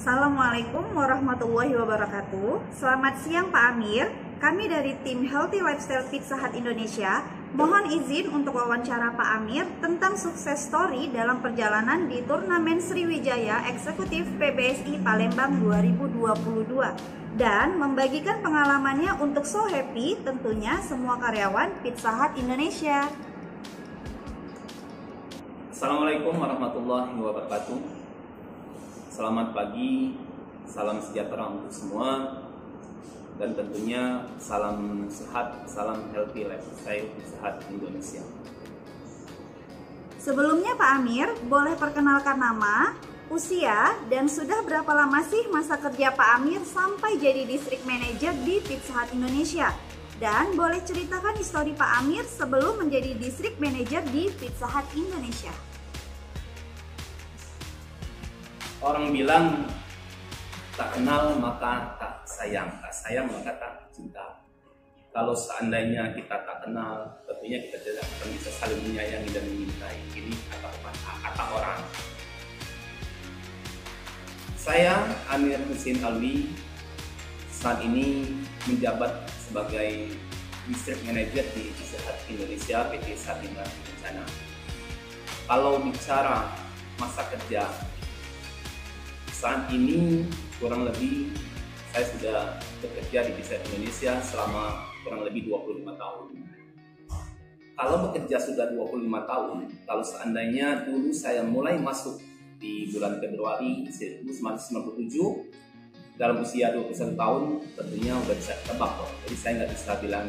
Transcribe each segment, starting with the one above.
Assalamualaikum warahmatullahi wabarakatuh. Selamat siang Pak Amir. Kami dari tim Healthy Lifestyle Pizza Hut Indonesia mohon izin untuk wawancara Pak Amir tentang sukses story dalam perjalanan di turnamen Sriwijaya Eksekutif PBSI Palembang 2022 dan membagikan pengalamannya untuk So Happy tentunya semua karyawan Pizza Hut Indonesia. Assalamualaikum warahmatullahi wabarakatuh. Selamat pagi, salam sejahtera untuk semua, dan tentunya salam sehat, salam healthy lifestyle Pizza Hut Indonesia. Sebelumnya Pak Amir, boleh perkenalkan nama, usia, dan sudah berapa lama sih masa kerja Pak Amir sampai jadi District Manager di Pizza Hut Indonesia? Dan boleh ceritakan histori Pak Amir sebelum menjadi District Manager di Pizza Hut Indonesia. Orang bilang tak kenal maka tak sayang maka tak cinta. Kalau seandainya kita tak kenal, tentunya kita tidak akan bisa saling menyayangi dan mencintai. Ini kata orang. Saya Amir Husin Alwi saat ini menjabat sebagai District Manager di Pizza Hut Indonesia PT Satina Kencana. Kalau bicara masa kerja, saat ini kurang lebih saya sudah bekerja di Pizza Hut Indonesia selama kurang lebih 25 tahun. Kalau bekerja sudah 25 tahun, kalau seandainya dulu saya mulai masuk di bulan Februari 1997 dalam usia 21 tahun, tentunya udah bisa tebak kok. Jadi saya nggak bisa bilang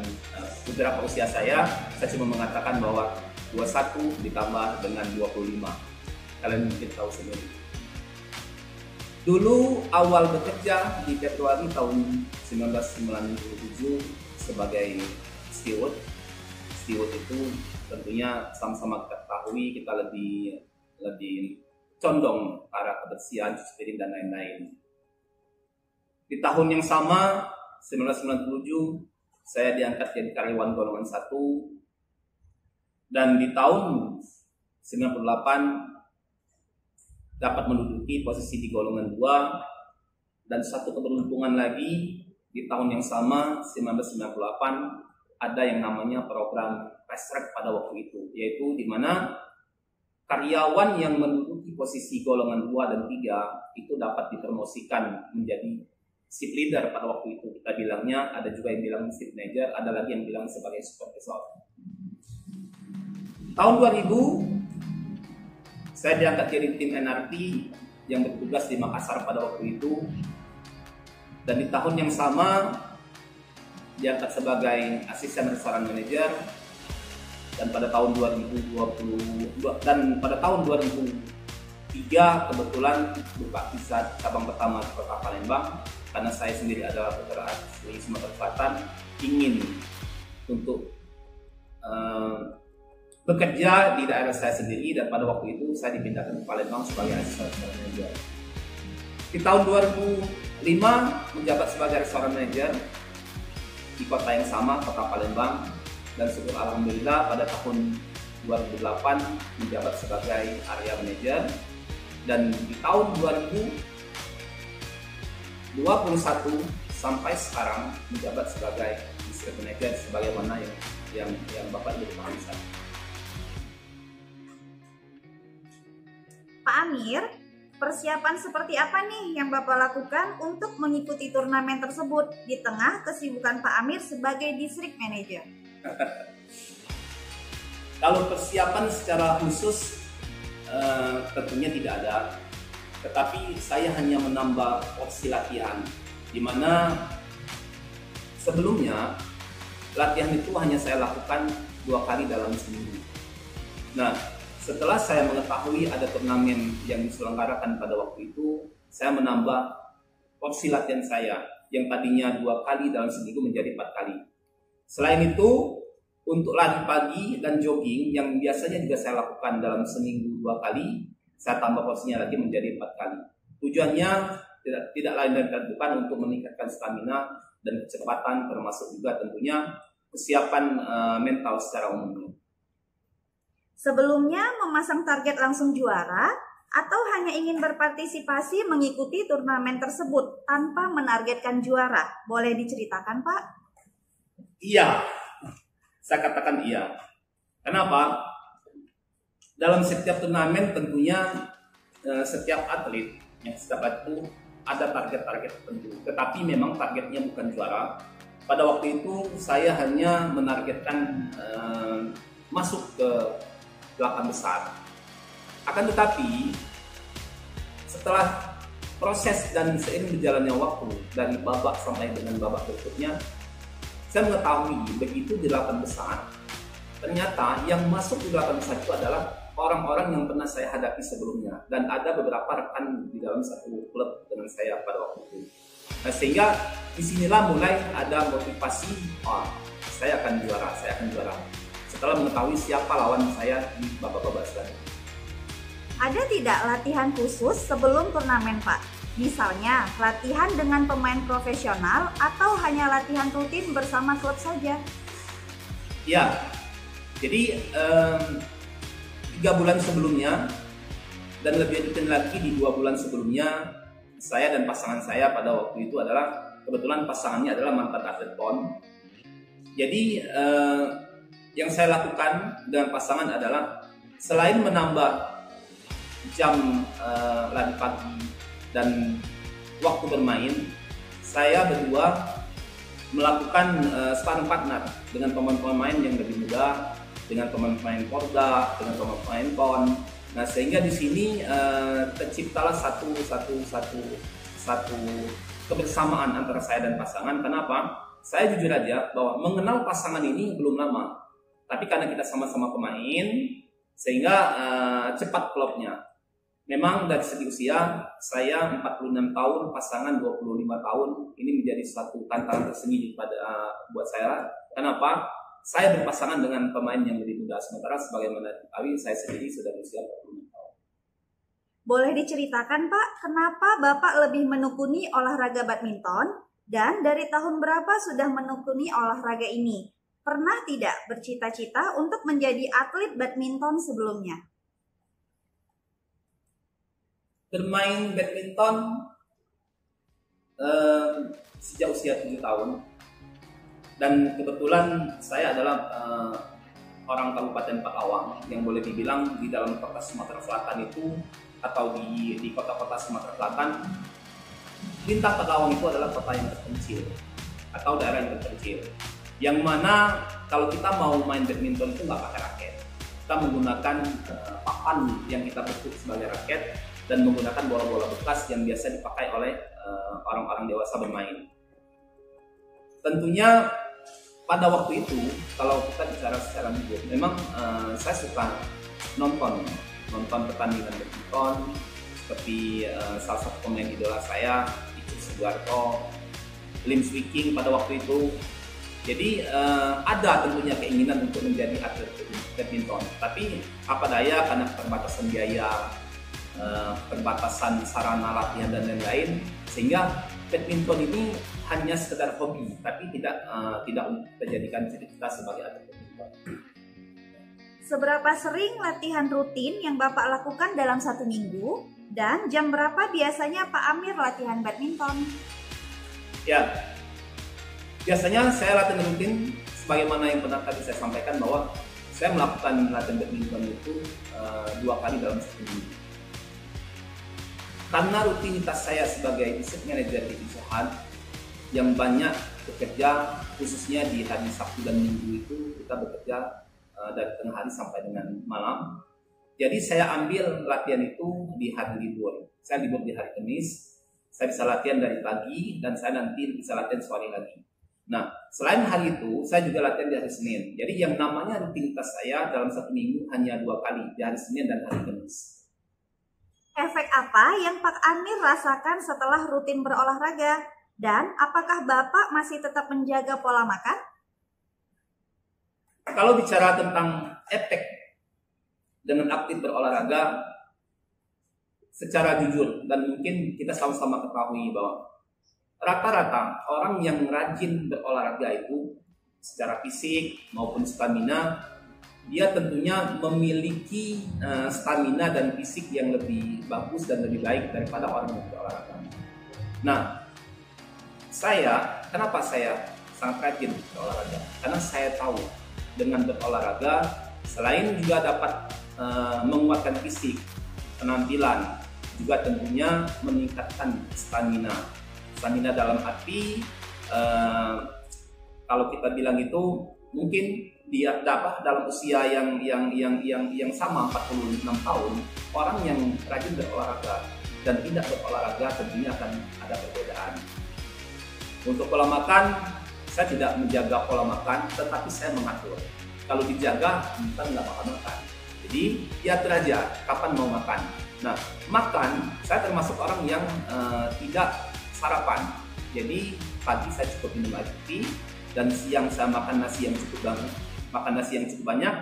beberapa usia saya cuma mengatakan bahwa 21 ditambah dengan 25. Kalian mungkin tahu sendiri. Dulu awal bekerja di Februari tahun 1997 sebagai steward. Steward itu tentunya sama-sama kita ketahui kita lebih condong ke arah kebersihan, cuci piring dan lain-lain. Di tahun yang sama 1997 saya diangkat jadi karyawan golongan 1, dan di tahun 98 dapat menduduki posisi di golongan 2, dan satu keberuntungan lagi di tahun yang sama 1998 ada yang namanya program fast track pada waktu itu, yaitu di mana karyawan yang menduduki posisi golongan 2 dan 3 itu dapat dipromosikan menjadi shift leader pada waktu itu. Kita bilangnya, ada juga yang bilang shift manager, ada lagi yang bilang sebagai supervisor. Tahun 2000 saya diangkat jadi tim NRT yang bertugas di Makassar pada waktu itu, dan di tahun yang sama diangkat sebagai asisten restoran manager, dan pada tahun 2022 dan pada tahun 2003 kebetulan buka Pizza cabang pertama di Kota Palembang, karena saya sendiri adalah putra asli Sumatera Selatan, ingin untuk bekerja di daerah saya sendiri, dan pada waktu itu saya dipindahkan ke Palembang sebagai asisten restoran manager. Di tahun 2005 menjabat sebagai restoran manager di kota yang sama, Kota Palembang, dan syukur alhamdulillah pada tahun 2008 menjabat sebagai area manager, dan di tahun 2021 sampai sekarang menjabat sebagai district manager sebagaimana yang Bapak Ibu pahami saat. Pak Amir, persiapan seperti apa nih yang Bapak lakukan untuk mengikuti turnamen tersebut di tengah kesibukan Pak Amir sebagai District Manager? Kalau persiapan secara khusus tentunya tidak ada, tetapi saya hanya menambah opsi latihan, di mana sebelumnya latihan itu hanya saya lakukan 2 kali dalam seminggu. Nah, setelah saya mengetahui ada turnamen yang diselenggarakan pada waktu itu, saya menambah opsi latihan saya yang tadinya 2 kali dalam seminggu menjadi 4 kali. Selain itu, untuk lari pagi dan jogging yang biasanya juga saya lakukan dalam seminggu 2 kali, saya tambah porsinya lagi menjadi 4 kali. Tujuannya tidak lain dan bukan untuk meningkatkan stamina dan kecepatan, termasuk juga tentunya kesiapan mental secara umum. Sebelumnya memasang target langsung juara, Atau hanya ingin berpartisipasi mengikuti turnamen tersebut tanpa menargetkan juara? Boleh diceritakan, Pak? Iya, saya katakan iya. Kenapa? Dalam setiap turnamen tentunya setiap atlet itu ada target-target tertentu. Tetapi memang targetnya bukan juara. Pada waktu itu saya hanya menargetkan masuk ke 8 besar. Akan tetapi setelah proses dan seiring berjalannya waktu dari babak sampai dengan babak berikutnya, saya mengetahui begitu di 8 besar, ternyata yang masuk di 8 besar itu adalah orang-orang yang pernah saya hadapi sebelumnya, dan ada beberapa rekan di dalam satu klub dengan saya pada waktu itu. Nah, sehingga disinilah mulai ada motivasi, saya akan juara. Setelah mengetahui siapa lawan saya di babak-babak selanjutnya. Ada tidak latihan khusus sebelum turnamen, Pak? Misalnya latihan dengan pemain profesional atau hanya latihan rutin bersama klub saja? Ya, jadi 3 bulan sebelumnya dan lebih detail lagi di 2 bulan sebelumnya, saya dan pasangan saya pada waktu itu adalah, kebetulan pasangannya adalah mantan atlet PON. Jadi yang saya lakukan dengan pasangan adalah selain menambah jam lari pagi dan waktu bermain, saya berdua melakukan sparring partner dengan pemain-pemain yang lebih muda, dengan pemain-pemain Porda, dengan pemain PON. Nah, sehingga di sini terciptalah satu kebersamaan antara saya dan pasangan. Kenapa? Saya jujur aja bahwa mengenal pasangan ini belum lama, tapi karena kita sama-sama pemain, sehingga cepat klopnya. Memang dari segi usia, saya 46 tahun, pasangan 25 tahun. Ini menjadi suatu tantangan tersendiri buat saya. Kenapa? Saya berpasangan dengan pemain yang lebih muda, sementara sebagaimana diketahui saya sendiri sudah berusia 46 tahun. Boleh diceritakan, Pak, kenapa Bapak lebih menekuni olahraga badminton? Dan dari tahun berapa sudah menekuni olahraga ini? Pernah tidak bercita-cita untuk menjadi atlet badminton sebelumnya? Bermain badminton sejak usia 7 tahun, dan kebetulan saya adalah orang Kabupaten Pakawang yang boleh dibilang di dalam kota Sumatera Selatan itu, atau di kota-kota Sumatera Selatan, Lintang Pakawang itu adalah kota yang terpencil atau daerah yang terpencil, yang mana kalau kita mau main badminton itu nggak pakai raket, kita menggunakan papan yang kita bentuk sebagai raket dan menggunakan bola-bola bekas yang biasa dipakai oleh orang-orang dewasa bermain. Tentunya pada waktu itu, kalau kita bicara secara jujur, memang saya suka nonton pertandingan badminton, seperti salah satu pemain idola saya, Icuk Sugiarto, Lim Swee King pada waktu itu. Jadi ada tentunya keinginan untuk menjadi atlet badminton, tapi apa daya karena keterbatasan biaya, perbatasan sarana latihan dan lain-lain, sehingga badminton ini hanya sekedar hobi, tapi tidak kita jadikan cita-cita sebagai atlet badminton. Seberapa sering latihan rutin yang Bapak lakukan dalam 1 minggu? Dan jam berapa biasanya Pak Amir latihan badminton? Ya, biasanya saya latihan rutin sebagaimana yang pernah tadi saya sampaikan, bahwa saya melakukan latihan badminton itu 2 kali dalam 1 minggu. Karena rutinitas saya sebagai district manager di Pizza Hut yang banyak bekerja, khususnya di hari Sabtu dan Minggu itu kita bekerja dari tengah hari sampai dengan malam. Jadi saya ambil latihan itu di hari libur. Saya libur di hari Kamis, saya bisa latihan dari pagi, dan saya nanti bisa latihan sore lagi. Nah, selain hari itu, saya juga latihan di hari Senin. Jadi yang namanya rutinitas saya dalam 1 minggu hanya 2 kali, di hari Senin dan hari Kamis. Efek apa yang Pak Amir rasakan setelah rutin berolahraga? Dan apakah Bapak masih tetap menjaga pola makan? Kalau bicara tentang efek dengan aktif berolahraga, secara jujur dan mungkin kita sama-sama ketahui bahwa rata-rata orang yang rajin berolahraga itu secara fisik maupun stamina dia tentunya memiliki stamina dan fisik yang lebih bagus dan lebih baik daripada orang yang berolahraga. Nah, kenapa saya sangat rajin berolahraga? Karena saya tahu dengan berolahraga selain juga dapat menguatkan fisik, penampilan, juga tentunya meningkatkan stamina. Stamina dalam arti kalau kita bilang itu mungkin dia dapat dalam usia yang sama 46 tahun, orang yang rajin berolahraga dan tidak berolahraga tentunya akan ada perbedaan. Untuk pola makan, saya tidak menjaga pola makan, tetapi saya mengatur. Kalau dijaga, kita nggak makan. Jadi diatur aja kapan mau makan. Nah, makan, saya termasuk orang yang tidak sarapan. Jadi pagi saya cukup minum air putih, dan siang saya makan nasi yang cukup banyak.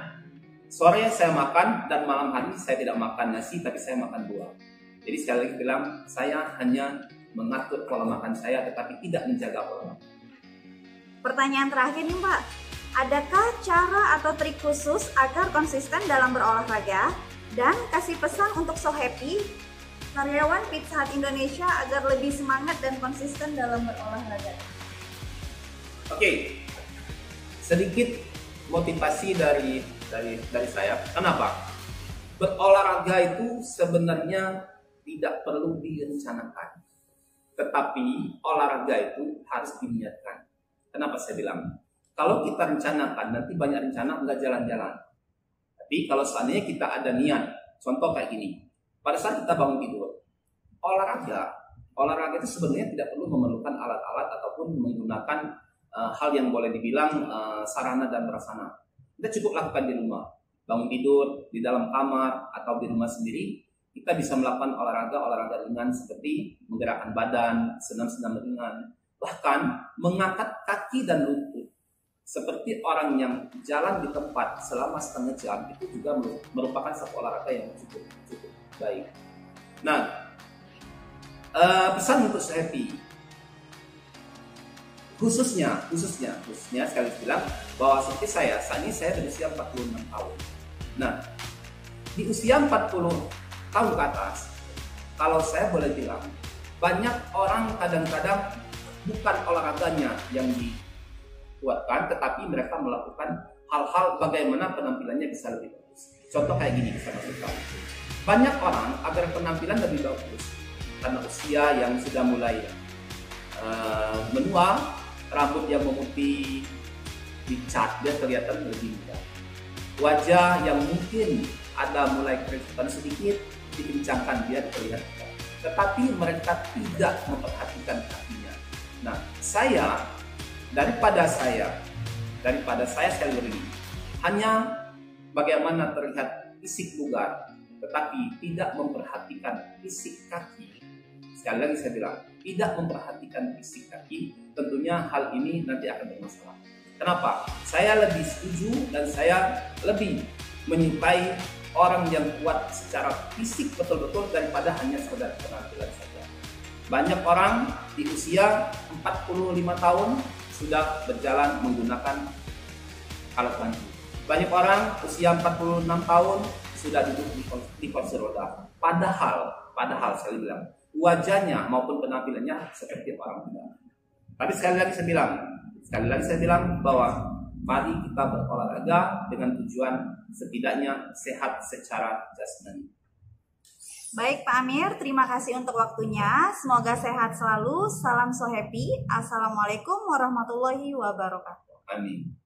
Sore saya makan, dan malam hari saya tidak makan nasi, tapi saya makan buah. Jadi sekali lagi bilang, saya hanya mengatur pola makan saya, tetapi tidak menjaga pola makan. Pertanyaan terakhir nih Pak, adakah cara atau trik khusus agar konsisten dalam berolahraga? Dan kasih pesan untuk So Happy, karyawan Pizza Hut Indonesia agar lebih semangat dan konsisten dalam berolahraga. Oke, sedikit motivasi dari saya. Kenapa? Berolahraga itu sebenarnya tidak perlu direncanakan, tetapi olahraga itu harus diniatkan. Kenapa saya bilang? Kalau kita rencanakan, nanti banyak rencana nggak jalan-jalan. Tapi kalau seandainya kita ada niat, contoh kayak gini, pada saat kita bangun tidur, olahraga itu sebenarnya tidak perlu memerlukan alat-alat ataupun menggunakan hal yang boleh dibilang sarana dan prasarana. Kita cukup lakukan di rumah, bangun tidur, di dalam kamar, atau di rumah sendiri, kita bisa melakukan olahraga ringan seperti menggerakkan badan, senam-senam ringan, bahkan mengangkat kaki dan lutut. Seperti orang yang jalan di tempat selama setengah jam, itu juga merupakan satu olahraga yang cukup baik. Nah, pesan untuk So Happy, khususnya sekali bilang bahwa seperti saat ini saya berusia 46 tahun. Nah, di usia 40 tahun ke atas, kalau saya boleh bilang, banyak orang kadang-kadang bukan olahraganya yang dikuatkan, tetapi mereka melakukan hal-hal bagaimana penampilannya bisa lebih bagus. Contoh kayak gini, saya maksudkan. Banyak orang agar penampilan lebih bagus karena usia yang sudah mulai menua, rambut yang memutih, dicat, dia kelihatan lebih muda. Wajah yang mungkin ada mulai keriputan sedikit, dikencangkan, dia terlihat muda. Tetapi mereka tidak memperhatikan kakinya. Nah, daripada saya sekali lagi, hanya bagaimana terlihat fisik bugar, tetapi tidak memperhatikan fisik kaki. Sekali lagi saya bilang, tidak memperhatikan fisik kaki, tentunya hal ini nanti akan bermasalah. Kenapa? Saya lebih setuju dan saya lebih menyukai orang yang kuat secara fisik betul-betul daripada hanya sekedar penampilan saja. Banyak orang di usia 45 tahun sudah berjalan menggunakan alat bantu. Banyak orang usia 46 tahun sudah duduk di kursi roda. Padahal saya bilang, wajahnya maupun penampilannya seperti orang muda. Tapi sekali lagi saya bilang bahwa mari kita berolahraga dengan tujuan setidaknya sehat secara jasmani. Baik Pak Amir, terima kasih untuk waktunya. Semoga sehat selalu. Salam So Happy. Assalamualaikum warahmatullahi wabarakatuh. Amin.